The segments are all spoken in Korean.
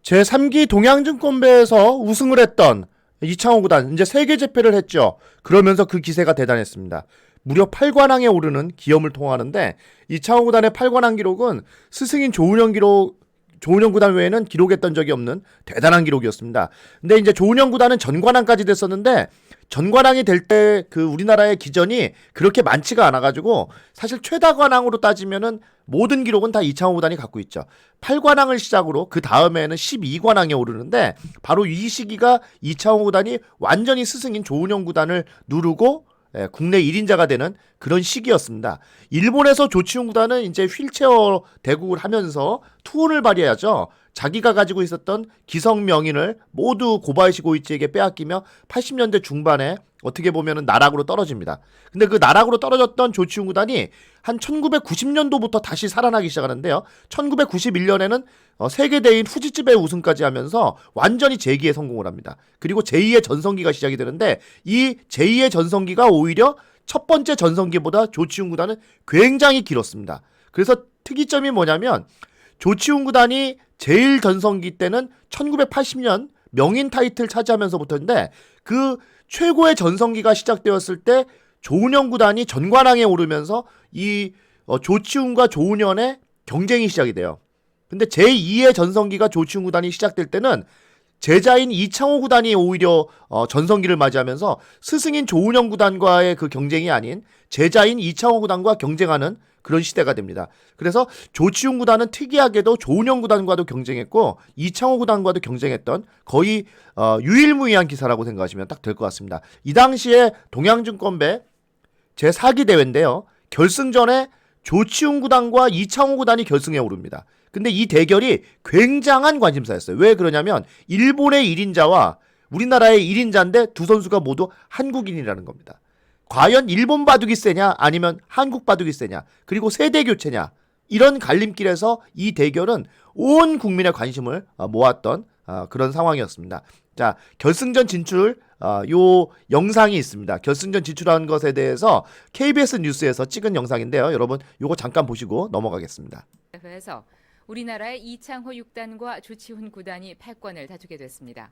제3기 동양증권배에서 우승을 했던 이창호 구단 이제 세계 재패를 했죠. 그러면서 그 기세가 대단했습니다. 무려 8관왕에 오르는 기염을 통하는데 이창호 구단의 8관왕 기록은 스승인 조은현 구단 외에는 기록했던 적이 없는 대단한 기록이었습니다. 근데 이제 조은현 구단은 전관왕까지 됐었는데 전관왕이 될 때 그 우리나라의 기전이 그렇게 많지가 않아가지고 사실 최다관왕으로 따지면은 모든 기록은 다 이창호 구단이 갖고 있죠. 8관왕을 시작으로 그 다음에는 12관왕에 오르는데 바로 이 시기가 이창호 구단이 완전히 스승인 조은현 구단을 누르고 국내 1인자가 되는 그런 시기였습니다. 일본에서 조치훈 구단은 이제 휠체어 대국을 하면서 투혼을 발휘하죠. 자기가 가지고 있었던 기성 명인을 모두 고바야시 고이치에게 빼앗기며 80년대 중반에 어떻게 보면은 나락으로 떨어집니다. 근데 그 나락으로 떨어졌던 조치훈 구단이 한 1990년도부터 다시 살아나기 시작하는데요. 1991년에는 세계대회인 후지츠배 우승까지 하면서 완전히 재기에 성공을 합니다. 그리고 제2의 전성기가 시작이 되는데 이 제2의 전성기가 오히려 첫 번째 전성기보다 조치훈 구단은 굉장히 길었습니다. 그래서 특이점이 뭐냐면 조치훈 구단이 제일 전성기 때는 1980년 명인 타이틀 차지하면서부터인데 그 최고의 전성기가 시작되었을 때 조은현 구단이 전관왕에 오르면서 이 조치훈과 조은현의 경쟁이 시작이 돼요. 근데 제2의 전성기가 조치훈 구단이 시작될 때는 제자인 이창호 구단이 오히려 전성기를 맞이하면서 스승인 조은현 구단과의 그 경쟁이 아닌 제자인 이창호 구단과 경쟁하는 그런 시대가 됩니다. 그래서 조치훈 구단은 특이하게도 조은현 구단과도 경쟁했고 이창호 구단과도 경쟁했던 거의 유일무이한 기사라고 생각하시면 딱 될 것 같습니다. 이 당시에 동양증권배 제4기 대회인데요. 결승전에 조치훈 구단과 이창호 구단이 결승에 오릅니다. 근데 이 대결이 굉장한 관심사였어요. 왜 그러냐면 일본의 1인자와 우리나라의 1인자인데 두 선수가 모두 한국인이라는 겁니다. 과연 일본 바둑이 세냐 아니면 한국 바둑이 세냐 그리고 세대 교체냐 이런 갈림길에서 이 대결은 온 국민의 관심을 모았던 그런 상황이었습니다. 자, 결승전 진출 요 영상이 있습니다. 결승전 진출한 것에 대해서 KBS 뉴스에서 찍은 영상인데요. 여러분 요거 잠깐 보시고 넘어가겠습니다. 그래서 우리나라의 이창호 6단과 조치훈 9단이 패권을 다투게 됐습니다.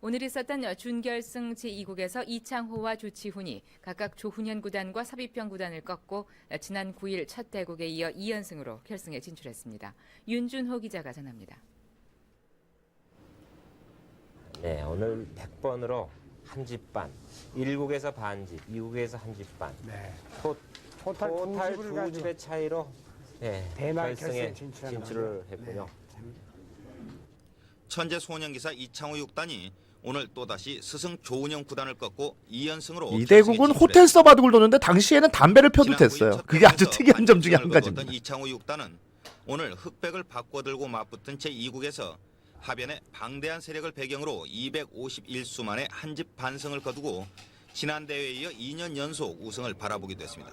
오늘 있었던 준결승 제2국에서 이창호와 조치훈이 각각 조훈현 9단과 서비평 9단을 꺾고 지난 9일 첫 대국에 이어 2연승으로 결승에 진출했습니다. 윤준호 기자가 전합니다. 네, 오늘 100번으로 한 집 반, 1국에서 반집, 2국에서 한 집 반. 네. 토탈 두 집의 차이로 결승에 진출을 했군요. 천재 소년기사 이창호 6단이 오늘 또다시 스승 조은현 9단을 꺾고 2연승으로 이 대국은 호텔서 바둑을 도는데 당시에는 담배를 펴도 됐어요. 그게 아주 특이한 점 중에 한 가지입니다. 이창호 6단은 오늘 흑백을 바꿔들고 맞붙은 제2국에서 하변의 방대한 세력을 배경으로 251수 만에 한 집 반승을 거두고 지난 대회에 이어 2년 연속 우승을 바라보기도 했습니다.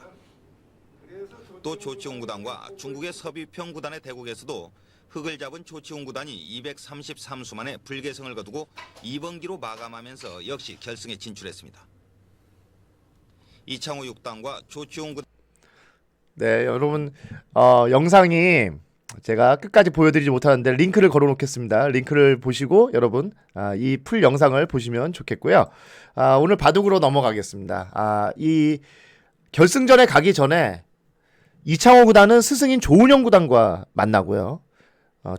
또 조치훈 구단과 중국의 서비평 구단의 대국에서도 흑을 잡은 조치훈 구단이 233수 만에 불계승을 거두고 2번기로 마감하면서 역시 결승에 진출했습니다. 이창호 6단과 조치훈 구단 네, 여러분 영상이 제가 끝까지 보여드리지 못하는데 링크를 걸어놓겠습니다. 링크를 보시고 여러분 이 풀 영상을 보시면 좋겠고요. 오늘 바둑으로 넘어가겠습니다. 이 결승전에 가기 전에 이창호 구단은 스승인 조은현 구단과 만나고요.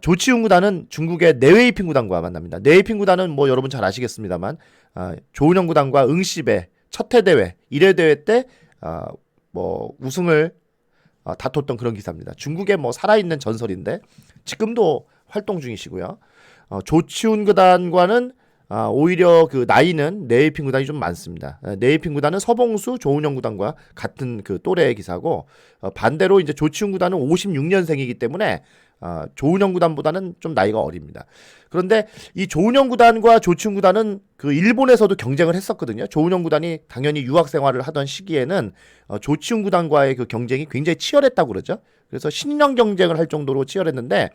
조치훈 구단은 중국의 네웨이핑 구단과 만납니다. 네웨이핑 구단은 뭐 여러분 잘 아시겠습니다만 조은현 구단과 응시배 첫회 대회 1회 대회 때 뭐 우승을 다퉜던 그런 기사입니다. 중국의 뭐 살아있는 전설인데 지금도 활동 중이시고요. 조치훈 구단과는 오히려 그 나이는 네이핑 구단이 좀 많습니다. 네이핑 구단은 서봉수, 조은현 구단과 같은 그 또래의 기사고 반대로 이제 조치훈 구단은 56년생이기 때문에 조은현 구단보다는 좀 나이가 어립니다. 그런데 이 조은현 구단과 조치훈 구단은 그 일본에서도 경쟁을 했었거든요. 조은현 구단이 당연히 유학 생활을 하던 시기에는 조치훈 구단과의 그 경쟁이 굉장히 치열했다고 그러죠. 그래서 신령 경쟁을 할 정도로 치열했는데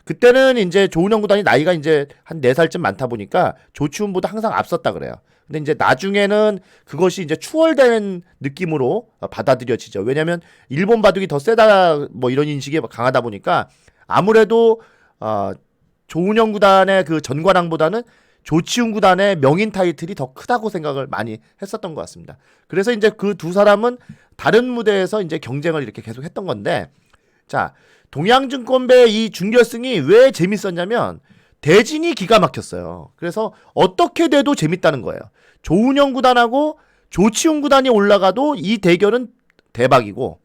그때는 이제 조은현 구단이 나이가 이제 한 4살쯤 많다 보니까 조치훈보다 항상 앞섰다 그래요. 근데 이제 나중에는 그것이 이제 추월되는 느낌으로 받아들여지죠. 왜냐면 일본 바둑이 더 세다 뭐 이런 인식이 강하다 보니까 아무래도 조은영 구단의 그 전관왕보다는 조치훈 구단의 명인 타이틀이 더 크다고 생각을 많이 했었던 것 같습니다. 그래서 이제 그 두 사람은 다른 무대에서 이제 경쟁을 이렇게 계속 했던 건데, 자, 동양증권배 이 준결승이 왜 재밌었냐면 대진이 기가 막혔어요. 그래서 어떻게 돼도 재밌다는 거예요. 조은영 구단하고 조치훈 구단이 올라가도 이 대결은 대박이고,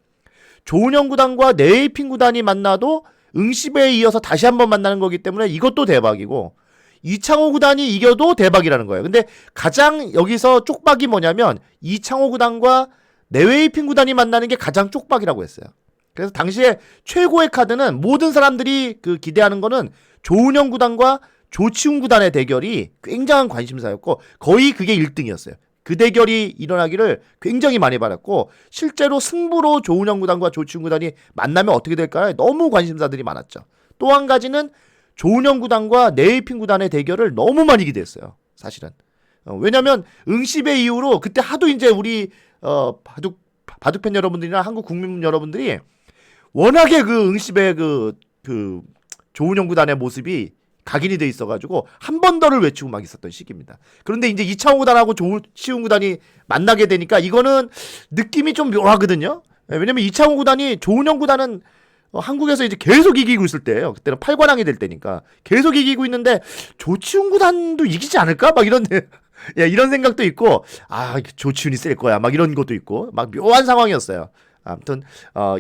조은영 구단과 네이핑 구단이 만나도 응시배에 이어서 다시 한번 만나는 거기 때문에 이것도 대박이고, 이창호 구단이 이겨도 대박이라는 거예요. 근데 가장 여기서 쪽박이 뭐냐면 이창호 구단과 네웨이핑 구단이 만나는 게 가장 쪽박이라고 했어요. 그래서 당시에 최고의 카드는 모든 사람들이 그 기대하는 거는 조은영 구단과 조치훈 구단의 대결이 굉장한 관심사였고 거의 그게 1등이었어요. 그 대결이 일어나기를 굉장히 많이 바랐고 실제로 승부로 조은영 구단과 조치훈 구단이 만나면 어떻게 될까요? 너무 관심사들이 많았죠. 또 한 가지는 조은영 구단과 네이핑 구단의 대결을 너무 많이 기대했어요. 사실은. 왜냐면 응시배 이후로 그때 하도 이제 우리 바둑팬 여러분들이나 한국 국민 여러분들이 워낙에 그 응시배 그 조은영 구단의 모습이 각인이 돼 있어가지고 한 번 더를 외치고 막 있었던 시기입니다. 그런데 이제 이창호 구단하고 조치훈 구단이 만나게 되니까 이거는 느낌이 좀 묘하거든요. 왜냐면 이창호 구단이 조은영 구단은 한국에서 이제 계속 이기고 있을 때예요. 그때는 8관왕이 될 때니까 계속 이기고 있는데 조치훈 구단도 이기지 않을까? 막 이런 야, 이런 생각도 있고 조치훈이 셀 거야. 막 이런 것도 있고 막 묘한 상황이었어요. 아무튼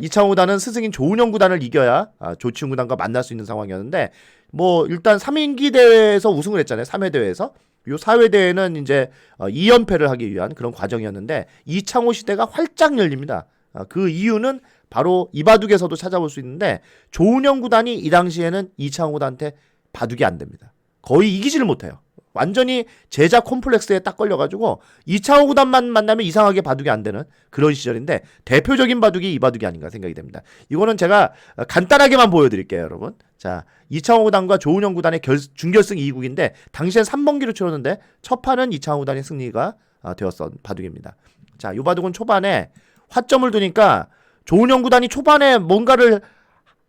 이창호 구단은 스승인 조은영 구단을 이겨야 조치훈 구단과 만날 수 있는 상황이었는데 뭐 일단 3인기 대회에서 우승을 했잖아요. 3회 대회에서. 요 4회 대회는 이제 2연패를 하기 위한 그런 과정이었는데 이창호 시대가 활짝 열립니다. 그 이유는 바로 이 바둑에서도 찾아볼 수 있는데 조은영 구단이 이 당시에는 이창호 구단한테 바둑이 안 됩니다. 거의 이기지를 못해요. 완전히 제자 콤플렉스에 딱 걸려가지고 이창호 구단만 만나면 이상하게 바둑이 안 되는 그런 시절인데 대표적인 바둑이 이 바둑이 아닌가 생각이 됩니다. 이거는 제가 간단하게만 보여드릴게요, 여러분. 자, 이창호 구단과 조은영 구단의 준결승 2국인데 당시엔 3번기로 치렀는데 첫 판은 이창호 구단의 승리가 되었던 바둑입니다. 자, 이 바둑은 초반에 화점을 두니까 조은영 구단이 초반에 뭔가를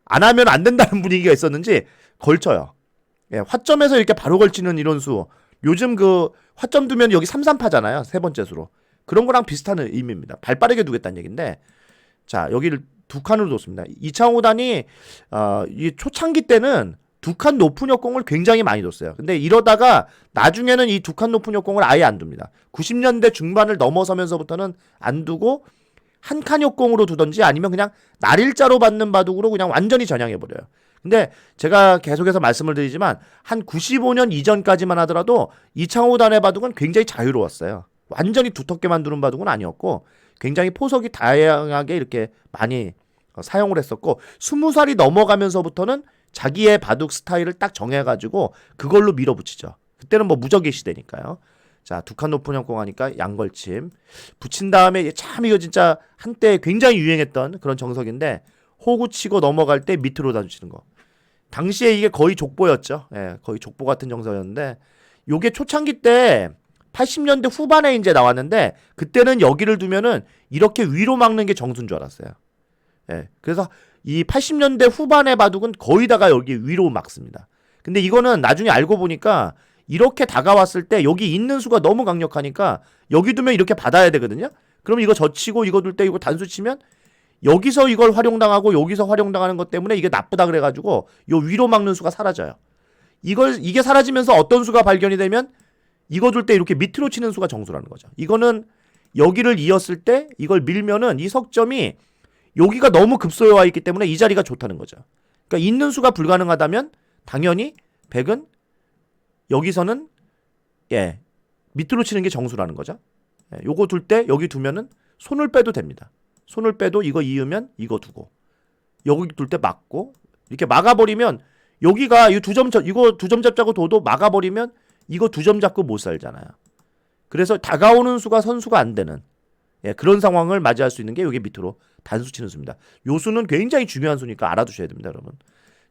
안 하면 안 된다는 분위기가 있었는지 걸쳐요. 예, 화점에서 이렇게 바로 걸치는 이런 수. 요즘 그 화점 두면 여기 3-3파잖아요. 세 번째 수로. 그런 거랑 비슷한 의미입니다. 발 빠르게 두겠다는 얘기인데 자, 여기를 두 칸으로 뒀습니다. 이창호 구단이 이 초창기 때는 두 칸 높은 역공을 굉장히 많이 뒀어요. 근데 이러다가 나중에는 이 두 칸 높은 역공을 아예 안 둡니다. 90년대 중반을 넘어서면서부터는 안 두고 한 칸 역공으로 두던지 아니면 그냥 날일자로 받는 바둑으로 그냥 완전히 전향해버려요. 근데 제가 계속해서 말씀을 드리지만 한 95년 이전까지만 하더라도 이창호 구단의 바둑은 굉장히 자유로웠어요. 완전히 두텁게 만드는 바둑은 아니었고 굉장히 포석이 다양하게 이렇게 많이 사용을 했었고 20살이 넘어가면서부터는 자기의 바둑 스타일을 딱 정해가지고 그걸로 밀어붙이죠. 그때는 뭐 무적의 시대니까요. 자, 두 칸 높은 역공 하니까 양걸침 붙인 다음에 참 이거 진짜 한때 굉장히 유행했던 그런 정석인데 호구 치고 넘어갈 때 밑으로 던지는 거. 당시에 이게 거의 족보였죠. 예, 거의 족보 같은 정석이었는데 요게 초창기 때 80년대 후반에 이제 나왔는데 그때는 여기를 두면은 이렇게 위로 막는 게 정수인 줄 알았어요. 예, 그래서 이 80년대 후반의 바둑은 거의 다가 여기 위로 막습니다. 근데 이거는 나중에 알고 보니까 이렇게 다가왔을 때 여기 있는 수가 너무 강력하니까 여기 두면 이렇게 받아야 되거든요. 그럼 이거 젖히고 이거 둘 때 이거 단수 치면 여기서 이걸 활용당하고 여기서 활용당하는 것 때문에 이게 나쁘다 그래가지고 요 위로 막는 수가 사라져요. 이게 사라지면서 어떤 수가 발견이 되면 이거 둘 때 이렇게 밑으로 치는 수가 정수라는 거죠. 이거는 여기를 이었을 때 이걸 밀면은 이 석점이 여기가 너무 급소에 와 있기 때문에 이 자리가 좋다는 거죠. 그러니까 있는 수가 불가능하다면 당연히 백은 여기서는 밑으로 치는 게 정수라는 거죠. 요거 둘 때 여기 두면은 손을 빼도 됩니다. 손을 빼도 이거 이으면 이거 두고 여기 둘 때 막고 이렇게 막아버리면 여기가 이거 두 점 잡자고 둬도 막아버리면 이거 두 점 잡고 못 살잖아요. 그래서 다가오는 수가 선수가 안 되는 그런 상황을 맞이할 수 있는 게 여기 밑으로 단수 치는 수입니다. 요 수는 굉장히 중요한 수니까 알아두셔야 됩니다, 여러분.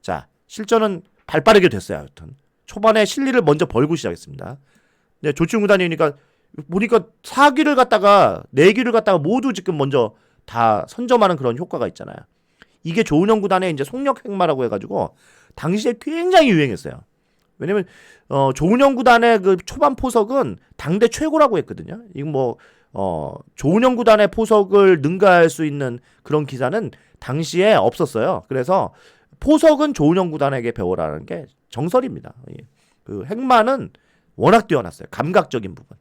자, 실전은 발빠르게 됐어요. 하여튼 초반에 실리를 먼저 벌고 시작했습니다. 네, 조치훈 구단이니까 보니까 4기를 갖다가 4기를 갖다가 모두 지금 먼저 다 선점하는 그런 효과가 있잖아요. 이게 조은영 구단의 이제 속력 행마라고 해가지고 당시에 굉장히 유행했어요. 왜냐면 조은영 구단의 그 초반 포석은 당대 최고라고 했거든요. 이거 뭐 조은영 구단의 포석을 능가할 수 있는 그런 기사는 당시에 없었어요. 그래서 포석은 조은영 구단에게 배워라는 게 정설입니다. 그 행마는 워낙 뛰어났어요. 감각적인 부분.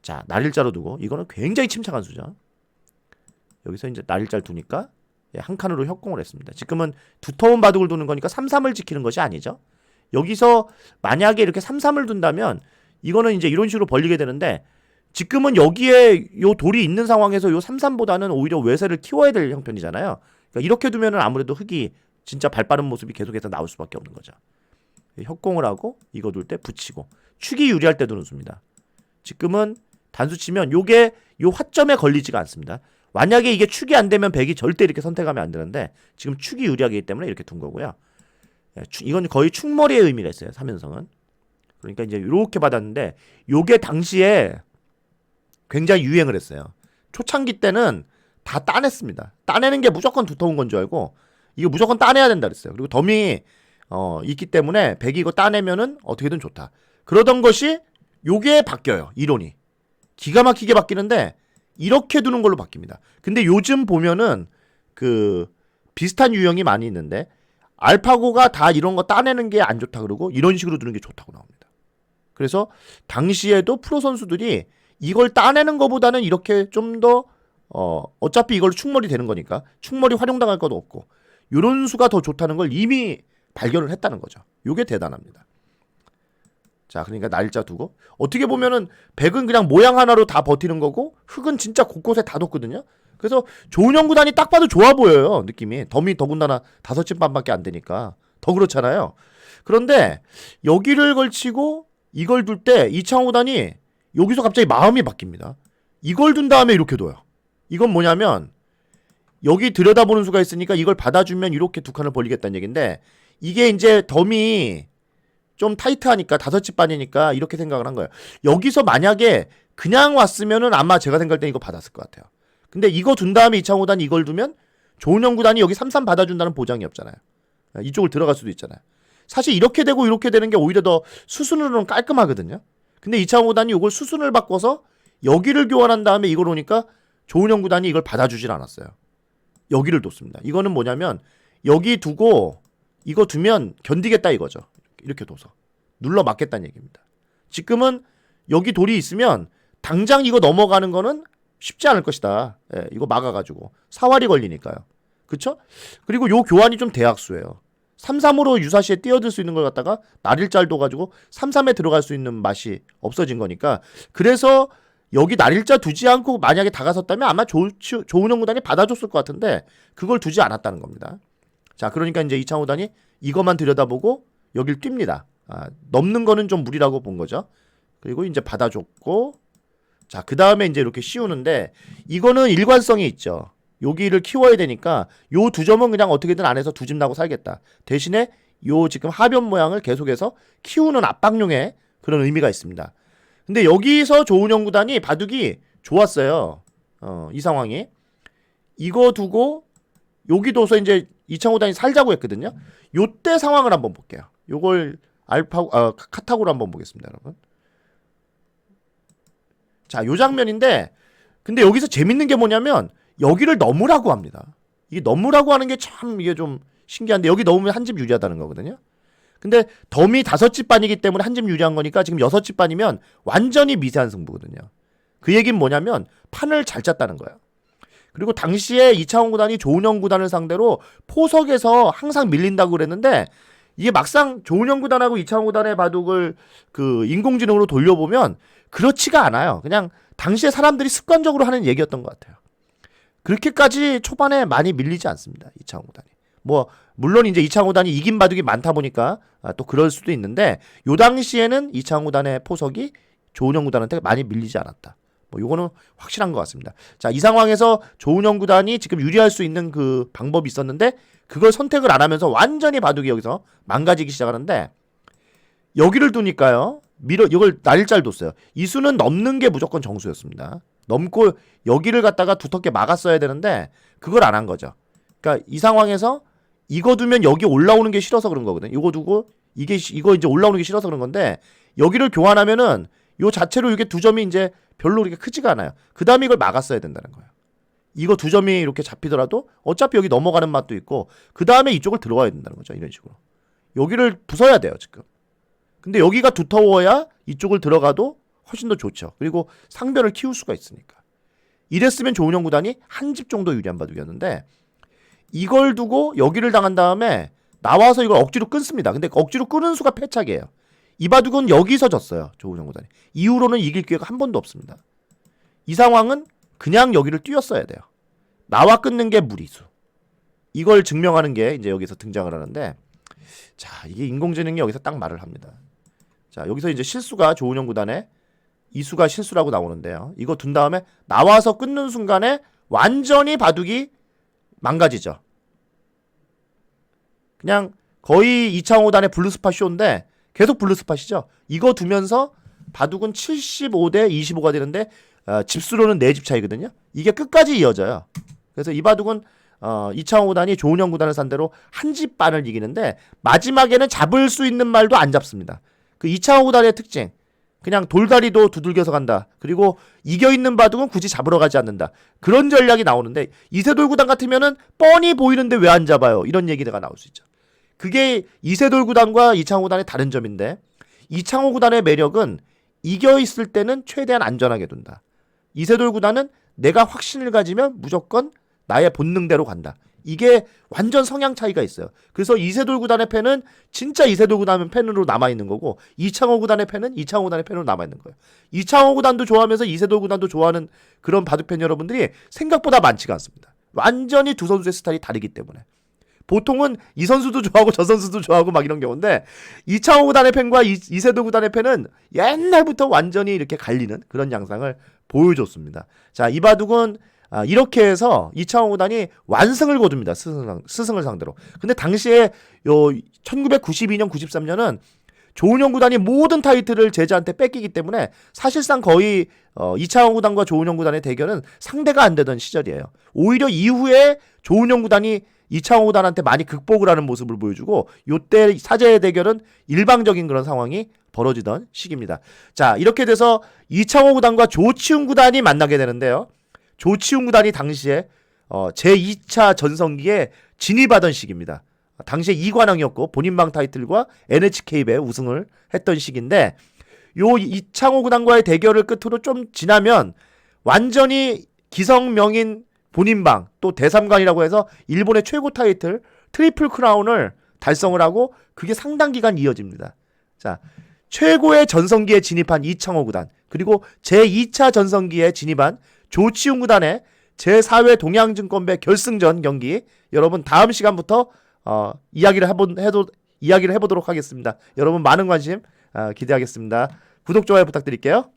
자, 날일자로 두고 이거는 굉장히 침착한 수죠. 여기서 이제 날일자를 두니까 한 칸으로 협공을 했습니다. 지금은 두터운 바둑을 두는 거니까 3-3을 지키는 것이 아니죠. 여기서 만약에 이렇게 3-3을 둔다면 이거는 이제 이런 식으로 벌리게 되는데 지금은 여기에 요 돌이 있는 상황에서 요 3-3보다는 오히려 외세를 키워야 될 형편이잖아요. 그러니까 이렇게 두면은 아무래도 흙이 진짜 발빠른 모습이 계속해서 나올 수밖에 없는 거죠. 협공을 하고 이거 둘 때 붙이고 축이 유리할 때 두는 수입니다. 지금은 단수 치면 요게 요 화점에 걸리지가 않습니다. 만약에 이게 축이 안 되면 백이 절대 이렇게 선택하면 안 되는데 지금 축이 유리하기 때문에 이렇게 둔 거고요. 이건 거의 축머리의 의미가 있어요. 3연성은. 그러니까 이제 이렇게 받았는데 요게 당시에 굉장히 유행을 했어요. 초창기 때는 다 따냈습니다. 따내는 게 무조건 두터운 건 줄 알고 이거 무조건 따내야 된다 그랬어요. 그리고 덤이 있기 때문에 백이 이거 따내면은 어떻게든 좋다. 그러던 것이 요게 바뀌어요. 이론이. 기가 막히게 바뀌는데 이렇게 두는 걸로 바뀝니다. 근데 요즘 보면은 그 비슷한 유형이 많이 있는데 알파고가 다 이런 거 따내는 게 안 좋다 그러고 이런 식으로 두는 게 좋다고 나옵니다. 그래서 당시에도 프로 선수들이 이걸 따내는 것보다는 이렇게 좀 더 어차피 이걸로 축머리 되는 거니까 축머리 활용당할 것도 없고 요런 수가 더 좋다는 걸 이미 발견을 했다는 거죠. 요게 대단합니다. 자, 그러니까 날짜 두고 어떻게 보면은 백은 그냥 모양 하나로 다 버티는 거고 흙은 진짜 곳곳에 다 뒀거든요. 그래서 조은영 구단이 딱 봐도 좋아 보여요. 느낌이. 덤이 더군다나 5집 반밖에 안 되니까 더 그렇잖아요. 그런데 여기를 걸치고 이걸 둘 때 이창호 구단이 여기서 갑자기 마음이 바뀝니다. 이걸 둔 다음에 이렇게 둬요. 이건 뭐냐면 여기 들여다보는 수가 있으니까 이걸 받아주면 이렇게 두 칸을 벌리겠다는 얘기인데 이게 이제 덤이 좀 타이트하니까 5집 반이니까 이렇게 생각을 한 거예요. 여기서 만약에 그냥 왔으면은 아마 제가 생각할 때 이거 받았을 것 같아요. 근데 이거 둔 다음에 이창호 구단이 이걸 두면 조은영 구단이 여기 3-3 받아준다는 보장이 없잖아요. 이쪽을 들어갈 수도 있잖아요. 사실 이렇게 되고 이렇게 되는 게 오히려 더 수순으로는 깔끔하거든요. 근데 이창호 구단이 이걸 수순을 바꿔서 여기를 교환한 다음에 이걸 오니까 조은영 구단이 이걸 받아주질 않았어요. 여기를 뒀습니다. 이거는 뭐냐면 여기 두고 이거 두면 견디겠다 이거죠. 이렇게 둬서 눌러 맞겠다는 얘기입니다. 지금은 여기 돌이 있으면 당장 이거 넘어가는 거는 쉽지 않을 것이다. 예, 이거 막아가지고 사활이 걸리니까요. 그쵸? 그리고 요 교환이 좀 대학수예요. 3-3으로 유사시에 뛰어들 수 있는 걸 갖다가 날일자를 둬가지고 3-3에 들어갈 수 있는 맛이 없어진 거니까 그래서 여기 날일자 두지 않고 만약에 다가섰다면 아마 조은영 구단이 받아줬을 것 같은데 그걸 두지 않았다는 겁니다. 자, 그러니까 이제 이창호 구단이 이것만 들여다보고 여길 뜁니다. 넘는 거는 좀 무리라고 본 거죠. 그리고 이제 받아줬고 자, 그 다음에 이제 이렇게 씌우는데 이거는 일관성이 있죠. 여기를 키워야 되니까 요 두 점은 그냥 어떻게든 안에서 두 집 나고 살겠다. 대신에 요 지금 하변 모양을 계속해서 키우는 압박용의 그런 의미가 있습니다. 근데 여기서 조은영 구단이 바둑이 좋았어요. 이 상황이. 이거 두고 여기 둬서 이제 이창호 구단이 살자고 했거든요. 요때 상황을 한번 볼게요. 요걸 카타고로 한번 보겠습니다, 여러분. 자, 요 장면인데 근데 여기서 재밌는 게 뭐냐면 여기를 넘으라고 합니다. 이게 넘으라고 하는 게 참 이게 좀 신기한데 여기 넘으면 한 집 유리하다는 거거든요. 근데 덤이 5집 반이기 때문에 한 집 유리한 거니까 지금 6집 반이면 완전히 미세한 승부거든요. 그 얘기는 뭐냐면 판을 잘 짰다는 거예요. 그리고 당시에 이창호 구단이 조은영 구단을 상대로 포석에서 항상 밀린다고 그랬는데 이게 막상 조은영 구단하고 이창호 구단의 바둑을 그 인공지능으로 돌려보면 그렇지가 않아요. 그냥 당시에 사람들이 습관적으로 하는 얘기였던 것 같아요. 그렇게까지 초반에 많이 밀리지 않습니다. 이창호 구단이. 뭐 물론 이제 이창호 구단이 이긴 바둑이 많다 보니까 또 그럴 수도 있는데 요 당시에는 이창호 구단의 포석이 조은영 구단한테 많이 밀리지 않았다. 뭐 요거는 확실한 것 같습니다. 자, 이 상황에서 조은영 구단이 지금 유리할 수 있는 그 방법이 있었는데 그걸 선택을 안 하면서 완전히 바둑이 여기서 망가지기 시작하는데 여기를 두니까요. 이걸 날짜를 뒀어요. 이 수는 넘는 게 무조건 정수였습니다. 넘고 여기를 갖다가 두텁게 막았어야 되는데 그걸 안 한 거죠. 그러니까 이 상황에서 이거 두면 여기 올라오는 게 싫어서 그런 거거든요. 이거 두고 이거 이제 올라오는 게 싫어서 그런 건데 여기를 교환하면은 요 자체로 이게 두 점이 이제 별로 그렇게 크지가 않아요. 그 다음에 이걸 막았어야 된다는 거예요. 이거 두 점이 이렇게 잡히더라도 어차피 여기 넘어가는 맛도 있고 그 다음에 이쪽을 들어와야 된다는 거죠. 이런 식으로. 여기를 부숴야 돼요 지금. 근데 여기가 두터워야 이쪽을 들어가도 훨씬 더 좋죠. 그리고 상변을 키울 수가 있으니까. 이랬으면 조은영 구단이 한 집 정도 유리한 바둑이었는데 이걸 두고 여기를 당한 다음에 나와서 이걸 억지로 끊습니다. 근데 억지로 끊은 수가 패착이에요. 이 바둑은 여기서 졌어요. 조은영 구단이. 이후로는 이길 기회가 한 번도 없습니다. 이 상황은 그냥 여기를 뛰었어야 돼요. 나와 끊는 게 무리수. 이걸 증명하는 게 이제 여기서 등장을 하는데 자, 이게 인공지능이 여기서 딱 말을 합니다. 자, 여기서 이제 실수가 조은영 구단의 이 수가 실수라고 나오는데요. 이거 둔 다음에 나와서 끊는 순간에 완전히 바둑이 망가지죠. 그냥 거의 이창호 단의 블루스팟 쇼인데 계속 블루스팟이죠. 이거 두면서 바둑은 75대 25가 되는데 집수로는 4집 차이거든요. 이게 끝까지 이어져요. 그래서 이 바둑은 이창호 구단이 조은영 구단을 상대로 한 집 반을 이기는데 마지막에는 잡을 수 있는 말도 안 잡습니다. 그 이창호 구단의 특징. 그냥 돌다리도 두들겨서 간다. 그리고 이겨있는 바둑은 굳이 잡으러 가지 않는다. 그런 전략이 나오는데 이세돌 구단 같으면은 뻔히 보이는데 왜 안 잡아요? 이런 얘기가 나올 수 있죠. 그게 이세돌 구단과 이창호 구단의 다른 점인데 이창호 구단의 매력은 이겨있을 때는 최대한 안전하게 둔다. 이세돌 구단은 내가 확신을 가지면 무조건 나의 본능대로 간다. 이게 완전 성향 차이가 있어요. 그래서 이세돌 구단의 팬은 진짜 이세돌 구단의 팬으로 남아있는 거고 이창호 구단의 팬은 이창호 구단의 팬으로 남아있는 거예요. 이창호 구단도 좋아하면서 이세돌 구단도 좋아하는 그런 바둑팬 여러분들이 생각보다 많지가 않습니다. 완전히 두 선수의 스타일이 다르기 때문에. 보통은 이 선수도 좋아하고 저 선수도 좋아하고 막 이런 경우인데 이창호 구단의 팬과 이세돌 구단의 팬은 옛날부터 완전히 이렇게 갈리는 그런 양상을 보여줬습니다. 자, 이 바둑은 이렇게 해서 이창호 구단이 완승을 거둡니다. 스승을 상대로. 근데 당시에 1992년, 93년은 조은영 구단이 모든 타이틀을 제자한테 뺏기기 때문에 사실상 거의 이창호 구단과 조은영 구단의 대결은 상대가 안 되던 시절이에요. 오히려 이후에 조은영 구단이 이창호 구단한테 많이 극복을 하는 모습을 보여주고 요때 사제의 대결은 일방적인 그런 상황이 벌어지던 시기입니다. 자, 이렇게 돼서 이창호 구단과 조치훈 구단이 만나게 되는데요. 조치훈 구단이 당시에 제2차 전성기에 진입하던 시기입니다. 당시에 이관왕이었고 본인방 타이틀과 NHK배 우승을 했던 시기인데 요 이창호 구단과의 대결을 끝으로 좀 지나면 완전히 기성명인 본인방 또 대삼관이라고 해서 일본의 최고 타이틀 트리플 크라운을 달성을 하고 그게 상당 기간 이어집니다. 자, 최고의 전성기에 진입한 이창호 구단 그리고 제2차 전성기에 진입한 조치훈 구단의 제4회 동양증권배 결승전 경기 여러분 다음 시간부터 이야기를 해보도록 하겠습니다. 여러분 많은 관심 기대하겠습니다. 구독, 좋아요 부탁드릴게요.